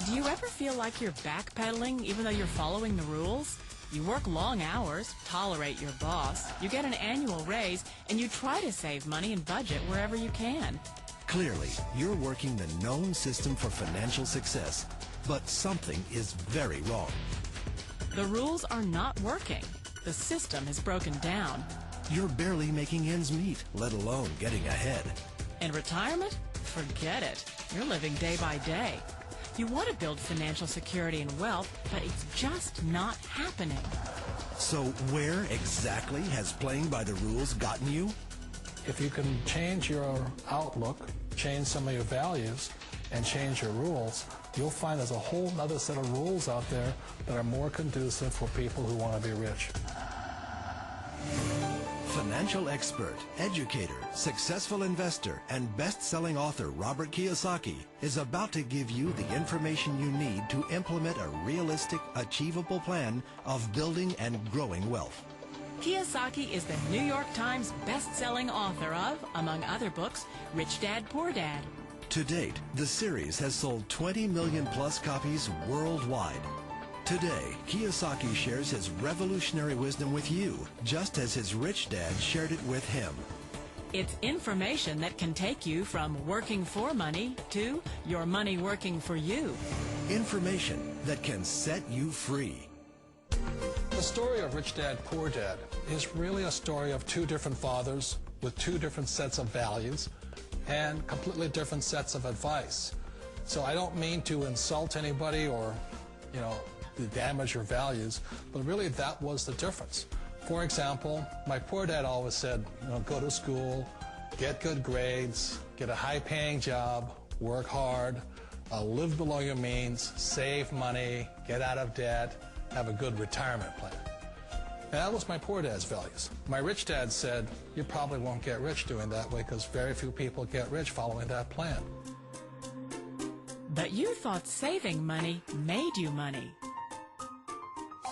Do you ever feel like you're backpedaling even though you're following the rules? You work long hours, tolerate your boss, you get an annual raise, and you try to save money and budget wherever you can. Clearly, you're working the known system for financial success, but something is very wrong. The rules are not working. The system has broken down. You're barely making ends meet, let alone getting ahead. And retirement? Forget it. You're living day by day. You want to build financial security and wealth, but it's just not happening. So where exactly has playing by the rules gotten you? If you can change your outlook, change some of your values, and change your rules, you'll find there's a whole other set of rules out there that are more conducive for people who want to be rich. Financial expert, educator, successful investor, and best-selling author Robert Kiyosaki is about to give you the information you need to implement a realistic, achievable plan of building and growing wealth. Kiyosaki is the New York Times best-selling author of, among other books, Rich Dad, Poor Dad. To date, the series has sold 20 million plus copies worldwide. Today, Kiyosaki shares his revolutionary wisdom with you, just as his rich dad shared it with him. It's information that can take you from working for money to your money working for you. Information that can set you free. The story of Rich Dad, Poor Dad is really a story of two different fathers with two different sets of values and completely different sets of advice. So I don't mean to insult anybody or, to damage your values, but really that was the difference. For example, my poor dad always said, go to school, get good grades, get a high-paying job, work hard, live below your means, save money, get out of debt, have a good retirement plan. And that was my poor dad's values. My rich dad said, you probably won't get rich doing that way because very few people get rich following that plan. But you thought saving money made you money.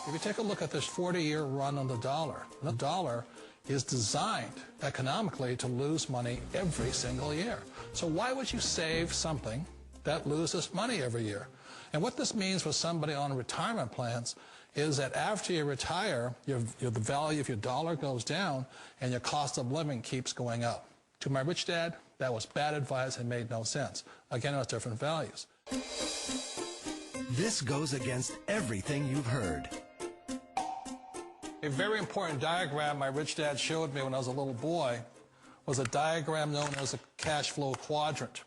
If you take a look at this 40-year run on the dollar is designed economically to lose money every single year. So why would you save something that loses money every year? And what this means for somebody on retirement plans is that after you retire, the value of your dollar goes down and your cost of living keeps going up. To my rich dad, that was bad advice and made no sense. Again, it was different values. This goes against everything you've heard. A very important diagram my rich dad showed me when I was a little boy was a diagram known as a cash flow quadrant.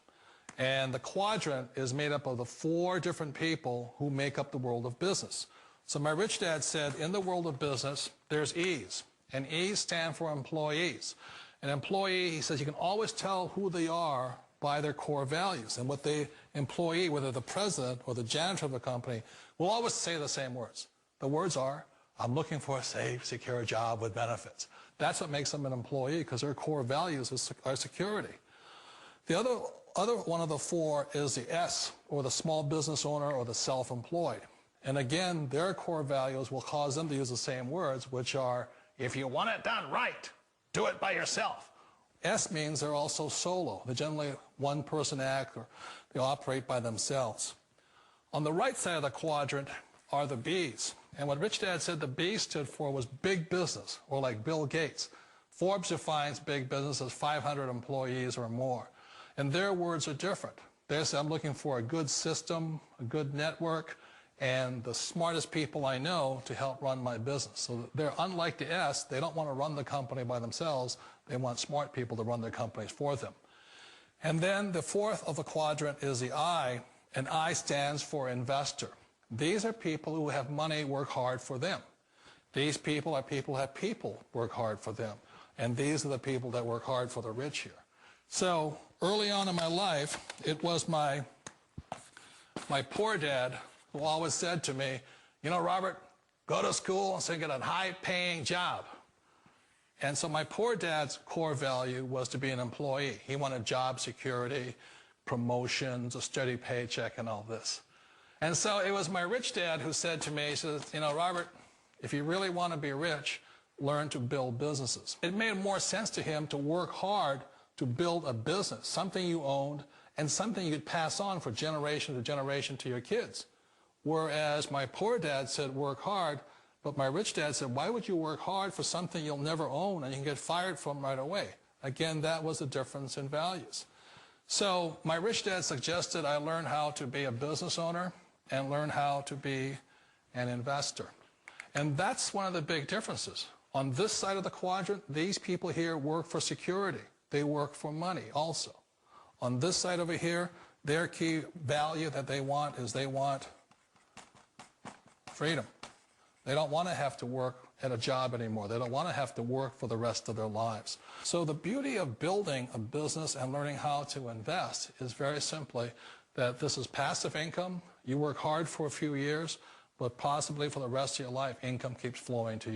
And the quadrant is made up of the 4 different people who make up the world of business. So my rich dad said, in the world of business, there's E's. And E's stand for employees. An employee, he says, you can always tell who they are by their core values. And what the employee, whether the president or the janitor of the company, will always say the same words. The words are, I'm looking for a safe, secure job with benefits. That's what makes them an employee, because their core values are security. The other one of the 4 is the S, or the small business owner or the self-employed. And again, their core values will cause them to use the same words, which are, if you want it done right, do it by yourself. S means they're also solo. They're generally one-person act, or they operate by themselves. On the right side of the quadrant are the B's. And what Rich Dad said the B stood for was big business, or like Bill Gates. Forbes defines big business as 500 employees or more. And their words are different. They say, I'm looking for a good system, a good network, and the smartest people I know to help run my business. So they're unlike the S. They don't want to run the company by themselves. They want smart people to run their companies for them. And then the 4th of the quadrant is the I, and I stands for investor. These are people who have money work hard for them. These people are people who have people work hard for them. And these are the people that work hard for the rich here. So early on in my life, it was my poor dad who always said to me, Robert, go to school and get a high-paying job. And so my poor dad's core value was to be an employee. He wanted job security, promotions, a steady paycheck, and all this. And so it was my rich dad who said to me, he says, Robert, if you really want to be rich, learn to build businesses. It made more sense to him to work hard to build a business, something you owned, and something you could pass on for generation to generation to your kids. Whereas my poor dad said, work hard, but my rich dad said, why would you work hard for something you'll never own and you can get fired from right away? Again, that was the difference in values. So my rich dad suggested I learn how to be a business owner and learn how to be an investor. And that's one of the big differences. On this side of the quadrant, these people here work for security. They work for money also. On this side over here, their key value that they want is they want freedom. They don't want to have to work at a job anymore. They don't want to have to work for the rest of their lives. So the beauty of building a business and learning how to invest is very simply that this is passive income. You work hard for a few years, but possibly for the rest of your life, income keeps flowing to you.